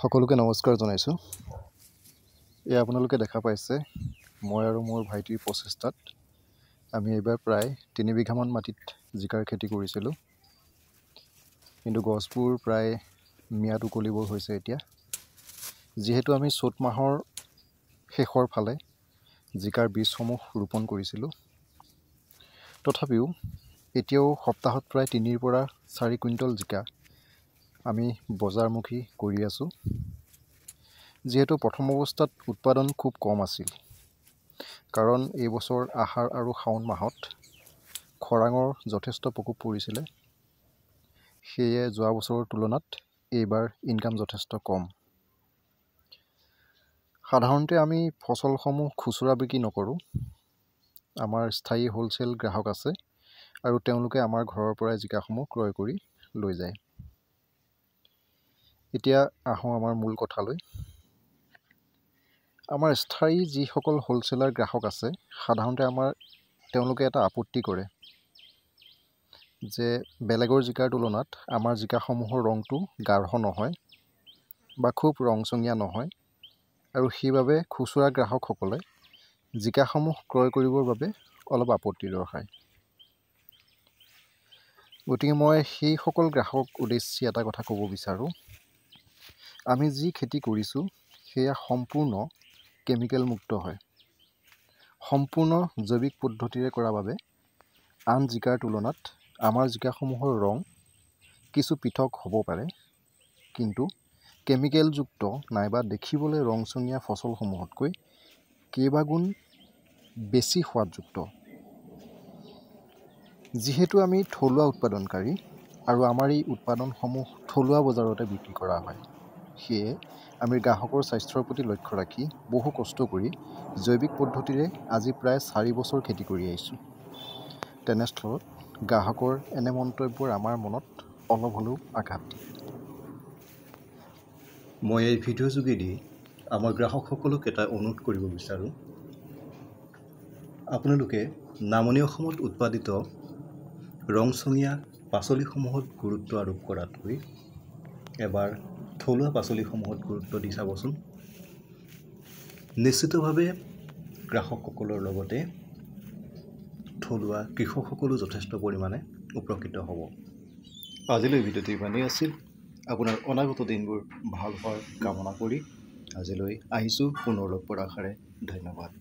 সকলোকে নমস্কাৰ জনাইছোঁ। এই আপোনালোকে দেখা পাইছে মই আৰু মোৰ ভাইটিৰ প্ৰচেষ্টাত আমি এইবাৰ প্ৰায় 3 বিঘামান মাটিত জিকাৰ খেতি কৰিছিলোঁ। কিন্তু গছবোৰ প্ৰায় মিয়াদ উকলিবৰ হৈছে এতিয়া। যিহেতু আমি চ'ত মাহৰ শেষৰ ফালে জিকাৰ বীজসমূহ ৰোপণ কৰিছিলোঁ, তথাপিও এতিয়াও সপ্তাহত প্ৰায় 3 পৰা 4 কুইণ্টল জিকা আমি বজাৰমুখী কৰি আছোঁ। যিহেতু প্ৰথম অৱস্থাত উৎপাদন খুব কম আছিল, কাৰণ এই বছৰ আহাৰ আৰু শাওণ মাহত খৰাঙৰ যথেষ্ট প্ৰকোপ পৰিছিলে। সেয়ে যোৱা বছৰৰ তুলনাত এইবাৰ ইনকাম যথেষ্ট কম। সাধাৰণতে আমি ফচলসমূহ খুচুৰা বিক্ৰী নকৰোঁ। আমাৰ স্থায়ী হ'লচেল গ্ৰাহক আছে আৰু তেওঁলোকে আমাৰ ঘৰৰ পৰাই জিকাসমূহ ক্ৰয় কৰি লৈ যায়। এতিয়া আহোঁ আমাৰ মূল কথালৈ। আমাৰ স্থায়ী যিসকল হ'লচেলাৰ গ্ৰাহক আছে, সাধাৰণতে তেওঁলোকে এটা আপত্তি কৰে যে বেলেগৰ জিকাৰ তুলনাত আমাৰ জিকাসমূহৰ ৰংটো গাঢ় নহয় বা খুব ৰংচঙীয়া নহয়, আৰু সেইবাবে খুচুৰা গ্ৰাহকসকলে জিকাসমূহ ক্ৰয় কৰিবৰ বাবে অলপ আপত্তি দৰ্শায়। গতিকে মই সেইসকল গ্ৰাহকক উদ্দেশ্যি এটা কথা ক'ব বিচাৰোঁ। আমি যি খেতি কৰিছোঁ সেয়া সম্পূৰ্ণ কেমিকেলমুক্ত হয়। সম্পূৰ্ণ জৈৱিক পদ্ধতিৰে কৰা বাবে আন জিকাৰ তুলনাত আমাৰ জিকাসমূহৰ ৰং কিছু পৃথক হ'ব পাৰে, কিন্তু কেমিকেলযুক্ত নাইবা দেখিবলৈ ৰংচঙীয়া ফচলসমূহতকৈ কেইবাগুণ বেছি সোৱাদযুক্ত। যিহেতু আমি থলুৱা উৎপাদনকাৰী আৰু আমাৰ এই উৎপাদনসমূহ থলুৱা বজাৰতে বিক্ৰী কৰা হয়, সেয়ে আমি গ্ৰাহকৰ স্বাস্থ্যৰ প্ৰতি লক্ষ্য ৰাখি বহু কষ্ট কৰি জৈৱিক পদ্ধতিৰে আজি প্ৰায় 4 বছৰ খেতি কৰি আহিছোঁ। তেনেস্থলত গ্ৰাহকৰ এনে মন্তব্যৰ আমাৰ মনত অলপ হ'লেও আঘাত দিয়ে। মই এই ভিডিঅ' যোগেদি আমাৰ গ্ৰাহকসকলক এটা অনুৰোধ কৰিব বিচাৰোঁ। আপোনালোকে নামনি অসমত উৎপাদিত ৰংচঙীয়া পাচলিসমূহত গুৰুত্ব আৰোপ কৰাতকৈ এবাৰ থলুৱা পাচলিসমূহত গুৰুত্ব দি চাবচোন। নিশ্চিতভাৱে গ্ৰাহকসকলৰ লগতে থলুৱা কৃষকসকলো যথেষ্ট পৰিমাণে উপকৃত হ'ব। আজিলৈ ভিডিঅ'টো ইমানেই আছিল। আপোনাৰ অনাগত দিনবোৰ ভাল হোৱাৰ কামনা কৰি আজিলৈ আহিছোঁ। পুনৰ লগ পোৱাৰ আশাৰে ধন্যবাদ।